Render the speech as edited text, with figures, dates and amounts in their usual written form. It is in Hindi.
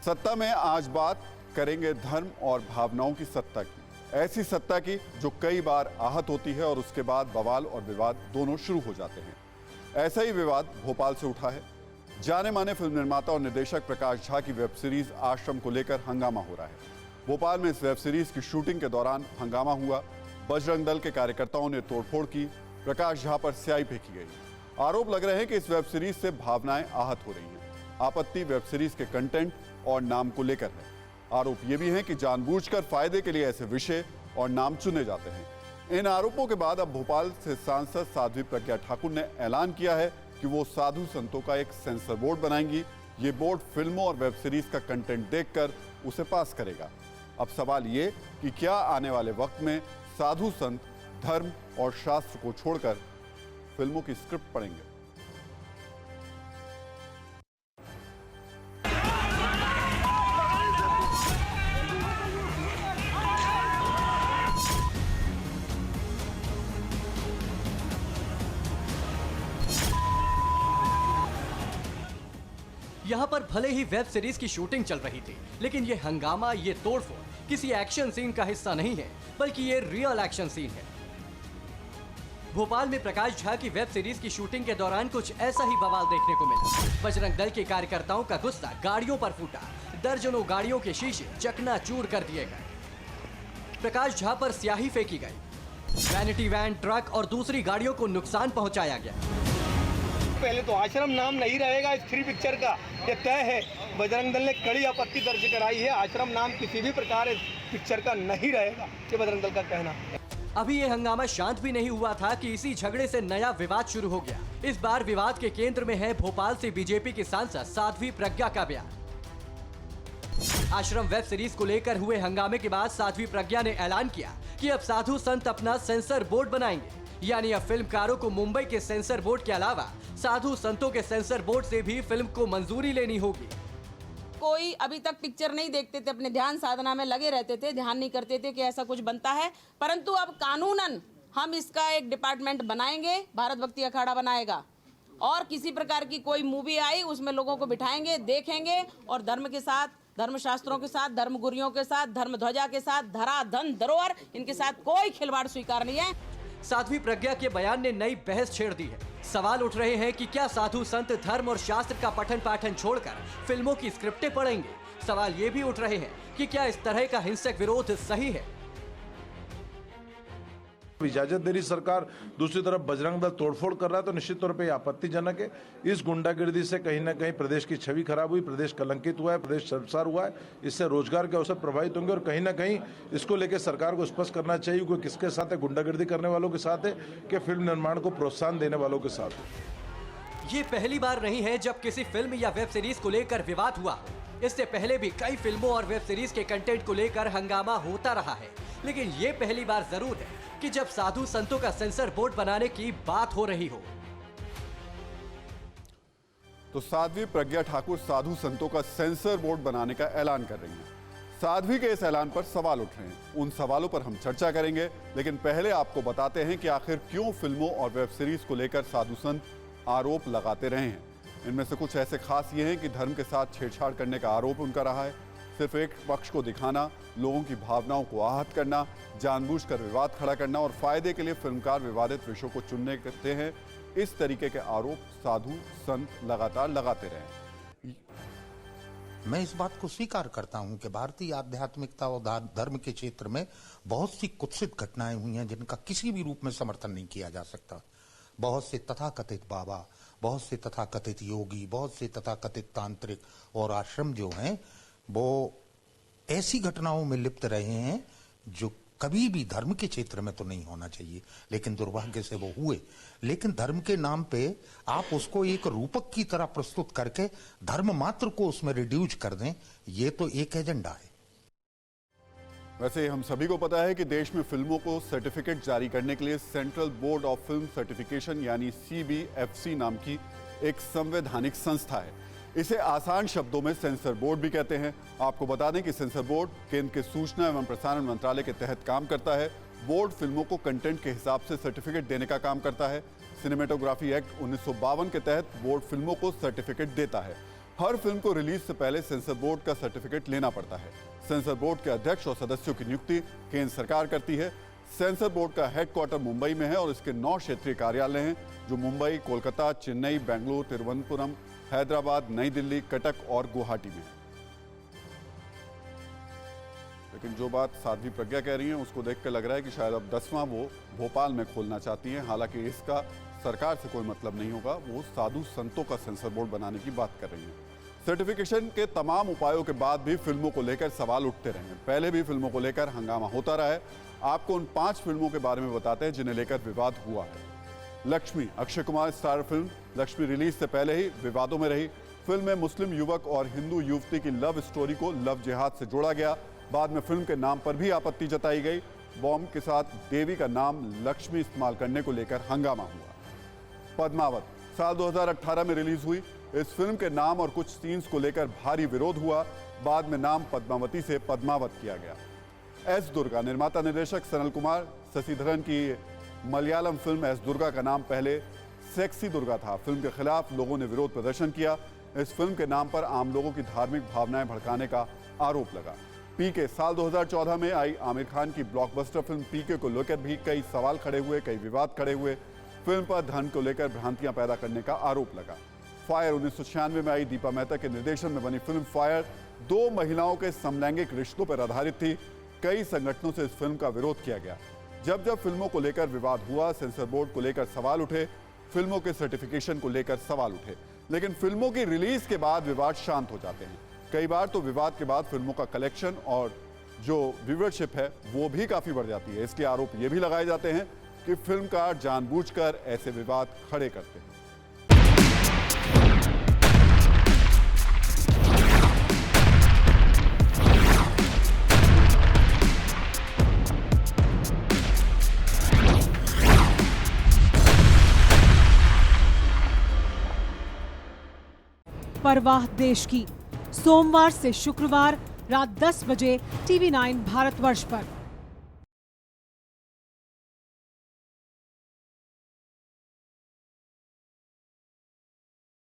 सत्ता में आज बात करेंगे धर्म और भावनाओं की सत्ता की, ऐसी सत्ता की जो कई बार आहत होती है और उसके बाद बवाल और विवाद दोनों शुरू हो जाते हैं। ऐसा ही विवाद भोपाल से उठा है। जाने माने फिल्म निर्माता और निर्देशक प्रकाश झा की वेब सीरीज आश्रम को लेकर हंगामा हो रहा है। भोपाल में इस वेब सीरीज की शूटिंग के दौरान हंगामा हुआ। बजरंग दल के कार्यकर्ताओं ने तोड़फोड़ की, प्रकाश झा पर स्याही फेंकी गई। आरोप लग रहे हैं कि इस वेब सीरीज से भावनाएं आहत हो रही हैं। आपत्ति वेब सीरीज के कंटेंट और नाम को लेकर है। आरोप यह भी है कि जानबूझकर फायदे के लिए ऐसे विषय और नाम चुने जाते हैं। इन आरोपों के बाद अब भोपाल से सांसद साध्वी प्रज्ञा ठाकुर ने ऐलान किया है कि वो साधु संतों का एक सेंसर बोर्ड बनाएंगी। ये बोर्ड फिल्मों और वेब सीरीज का कंटेंट देखकर उसे पास करेगा। अब सवाल ये कि क्या आने वाले वक्त में साधु संत धर्म और शास्त्र को छोड़कर फिल्मों की स्क्रिप्ट पढ़ेंगे। यहाँ पर भले ही वेब सीरीज की शूटिंग चल रही थी, लेकिन ये हंगामा, ये तोड़फोड़ किसी एक्शन सीन का हिस्सा नहीं है, बल्कि ये रियल एक्शन सीन है। भोपाल में प्रकाश झा की वेब सीरीज की शूटिंग के दौरान कुछ ऐसा ही बवाल देखने को मिला। बजरंग दल के कार्यकर्ताओं का गुस्सा गाड़ियों पर फूटा। दर्जनों गाड़ियों के शीशे चकनाचूर कर दिए गए। प्रकाश झा पर स्याही फेंकी गई। वैनिटी वैन, ट्रक और दूसरी गाड़ियों को नुकसान पहुंचाया गया। पहले तो आश्रम नाम नहीं रहेगा इस थ्री पिक्चर का, ये तय है। बजरंग दल ने कड़ी आपत्ति दर्ज कराई है। आश्रम नाम किसी भी प्रकार इस पिक्चर का नहीं रहेगा, ये बजरंग दल का कहना। अभी ये हंगामा शांत भी नहीं हुआ था कि इसी झगड़े से नया विवाद शुरू हो गया। इस बार विवाद के केंद्र में है भोपाल से बीजेपी की सांसद साध्वी प्रज्ञा का बयान। आश्रम वेब सीरीज को लेकर हुए हंगामे के बाद साध्वी प्रज्ञा ने ऐलान किया कि अब साधु संत अपना सेंसर बोर्ड बनाएंगे। यानी अब फिल्मकारों को मुंबई के सेंसर बोर्ड के अलावा साधु संतों के सेंसर बोर्ड से भी फिल्म को मंजूरी लेनी होगी। कोई अभी तक पिक्चर नहीं देखते थे, अपने ध्यान साधना में लगे रहते थे, ध्यान नहीं करते थे कि ऐसा कुछ बनता है। परंतु अब कानूनन हम इसका एक डिपार्टमेंट बनाएंगे, भारत भक्ति अखाड़ा बनाएगा, और किसी प्रकार की कोई मूवी आई उसमें लोगों को बिठाएंगे, देखेंगे, और धर्म के साथ, धर्म शास्त्रों के साथ, धर्म गुरुओं के साथ, धर्म ध्वजा के साथ, धरा धन धरोहर, इनके साथ कोई खिलवाड़ स्वीकार नहीं है। साध्वी प्रज्ञा के बयान ने नई बहस छेड़ दी है। सवाल उठ रहे हैं कि क्या साधु संत धर्म और शास्त्र का पठन पाठन छोड़कर फिल्मों की स्क्रिप्टें पढ़ेंगे। सवाल ये भी उठ रहे हैं कि क्या इस तरह का हिंसक विरोध सही है। इजाजत दे रही सरकार, दूसरी तरफ बजरंग दल तोड़फोड़ कर रहा है, तो निश्चित तौर पे आपत्तिजनक है। इस गुंडागिर्दी से कहीं ना कहीं प्रदेश की छवि खराब हुई, प्रदेश कलंकित हुआ है, प्रदेश शर्मसार हुआ है। इससे रोजगार के अवसर प्रभावित होंगे और कहीं ना कहीं इसको लेकर सरकार को स्पष्ट करना चाहिए कि किसके साथ है, गुंडागिर्दी करने वालों के साथ है कि फिल्म निर्माण को प्रोत्साहन देने वालों के साथ है। ये पहली बार नहीं है जब किसी फिल्म या वेब सीरीज को लेकर विवाद हुआ। इससे पहले भी कई फिल्मों और वेब सीरीज के कंटेंट को लेकर हंगामा होता रहा है, लेकिन ये पहली बार जरूर है कि जब साधु संतों का सेंसर बोर्ड बनाने की बात हो रही हो। तो साध्वी प्रज्ञा ठाकुर साधु संतों का सेंसर बोर्ड बनाने का ऐलान कर रही हैं। साध्वी के इस ऐलान पर सवाल उठ रहे हैं। उन सवालों पर हम चर्चा करेंगे, लेकिन पहले आपको बताते हैं कि आखिर क्यों फिल्मों और वेब सीरीज को लेकर साधु संत आरोप लगाते रहे हैं। इनमें से कुछ ऐसे खास ये हैं कि धर्म के साथ छेड़छाड़ करने का आरोप उनका रहा है, सिर्फ एक पक्ष को दिखाना, लोगों की भावनाओं को आहत करना, जानबूझकर विवाद खड़ा करना और फायदे के लिए फिल्मकार विवादित विषयों को चुनने करते हैं। इस तरीके के आरोप साधु संत लगातार लगाते रहे। मैं इस बात को स्वीकार करता हूं कि भारतीय आध्यात्मिकता और धर्म के क्षेत्र में बहुत सी कुत्सित घटनाएं हुई हैं जिनका किसी भी रूप में समर्थन नहीं किया जा सकता। बहुत से तथाकथित बाबा, बहुत से तथाकथित योगी, बहुत से तथाकथित तांत्रिक और आश्रम जो हैं वो ऐसी घटनाओं में लिप्त रहे हैं जो कभी भी धर्म के क्षेत्र में तो नहीं होना चाहिए, लेकिन दुर्भाग्य से वो हुए। लेकिन धर्म के नाम पे आप उसको एक रूपक की तरह प्रस्तुत करके धर्म मात्र को उसमें रिड्यूस कर दें, ये तो एक एजेंडा है। वैसे हम सभी को पता है कि देश में फिल्मों को सर्टिफिकेट जारी करने के लिए central board of film certification यानी CBFC नाम की एक संवैधानिक संस्था है। इसे आसान शब्दों में सेंसर बोर्ड भी कहते हैं। आपको बता दें कि सेंसर बोर्ड केंद्र के सूचना एवं प्रसारण मंत्रालय के तहत काम करता है। बोर्ड फिल्मों को कंटेंट के हिसाब से सर्टिफिकेट देने का काम करता है। सिनेमेटोग्राफी एक्ट 1952 के तहत बोर्ड फिल्मों को सर्टिफिकेट देता है। हर फिल्म को रिलीज से पहले सेंसर बोर्ड का सर्टिफिकेट लेना पड़ता है। सेंसर बोर्ड के अध्यक्ष और सदस्यों की नियुक्ति केंद्र सरकार करती है। सेंसर बोर्ड का हेडक्वार्टर मुंबई में है और इसके 9 क्षेत्रीय कार्यालय हैं जो मुंबई, कोलकाता, चेन्नई, बेंगलुरु, तिरुवनंतपुरम, हैदराबाद, नई दिल्ली, कटक और गुवाहाटी में है। लेकिन जो बात साध्वी प्रज्ञा कह रही हैं उसको देखकर लग रहा है कि शायद अब 10वां वो भोपाल में खोलना चाहती हैं। हालांकि इसका सरकार से कोई मतलब नहीं होगा, वो साधु संतों का सेंसर बोर्ड बनाने की बात कर रही हैं। सर्टिफिकेशन के तमाम उपायों के बाद भी फिल्मों को लेकर सवाल उठते रहे हैं। पहले भी फिल्मों को लेकर हंगामा होता रहा है। आपको उन 5 फिल्मों के बारे में बताते हैं जिन्हें लेकर विवाद हुआ है। Lakshmi, Akshay Kumar star film Lakshmi release से पहले ही विवादों में रही। फिल्म में मुस्लिम युवक और हिंदू युवती की लव स्टोरी को लव जिहाद से जोड़ा गया। बाद में फिल्म के नाम पर भी आपत्ति जताई गई। बॉम्ब के साथ देवी का नाम लक्ष्मी इस्तेमाल करने को लेकर हंगामा हुआ। पद्मावत साल 2018 में रिलीज हुई। इस फिल्म के नाम और कुछ सीन्स को लेकर भारी विरोध हुआ। बाद में नाम पद्मावती से पद्मावत किया गया। एस दुर्गा, निर्माता निर्देशक सनल कुमार शशिधरन की मलयालम फिल्म एस दुर्गा का नाम पहले सेक्सी दुर्गा था। फिल्म के खिलाफ लोगों ने विरोध प्रदर्शन किया। इस फिल्म के नाम पर आम लोगों की धार्मिक भावनाएं भड़काने का आरोप लगा। पीके साल 2014 में आई आमिर खान की ब्लॉकबस्टर फिल्म पीके को लेकर भी कई सवाल खड़े हुए, कई विवाद खड़े हुए। फिल्म पर धन को लेकर भ्रांतियां पैदा करने का आरोप लगा। फायर 1996 में आई दीपा मेहता के निर्देशन में बनी फिल्म फायर 2 महिलाओं के समलैंगिक रिश्तों पर आधारित थी। कई संगठनों से इस फिल्म का विरोध किया गया। जब जब फिल्मों को लेकर विवाद हुआ, सेंसर बोर्ड को लेकर सवाल उठे, फिल्मों के सर्टिफिकेशन को लेकर सवाल उठे, लेकिन फिल्मों की रिलीज के बाद विवाद शांत हो जाते हैं। कई बार तो विवाद के बाद फिल्मों का कलेक्शन और जो व्यूअरशिप है वो भी काफी बढ़ जाती है। इसलिए आरोप ये भी लगाए जाते हैं कि फिल्मकार जानबूझकर ऐसे विवाद खड़े करते हैं। परवाह देश की, सोमवार से शुक्रवार रात 10 बजे TV9 भारतवर्ष पर।